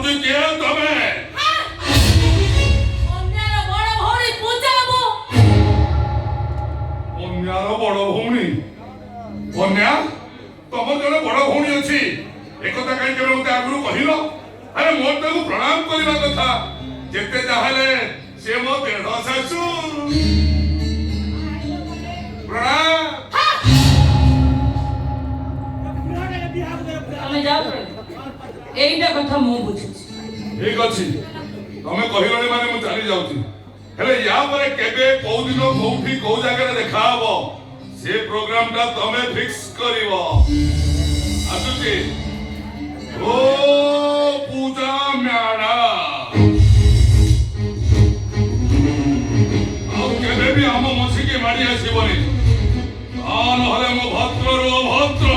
पहुंची के तमे अन्यार बड़ भौणी पूजा बाबू अन्यार बड़ भौणी अन्या तमर जने बड़ भौणी अछि एकता कहीं केबे मते आगुरु कहिलो अरे मोर ताकू प्रणाम करबा कथा जेते जाहले से मो देढ़ सासु प्रणाम तमे जाओ एइटा कथा मु बुझी ठीक अछि तमे कहिलोनी माने मु चली जाउती हेले या परे केबे कोउ दिनो कोउठी कोउ जगह रे देखा हबो से प्रोग्राम ता तमे फिक्स करिवो आसुची ओ पूजा म्याडा ଆଉ କେବେ ବି ଆମ ମସିକି ମାଡ଼ି ଆସିବନି ତା ନହେଲେ ମୋ ଭଦ୍ରରୁ ଅଭଦ୍ର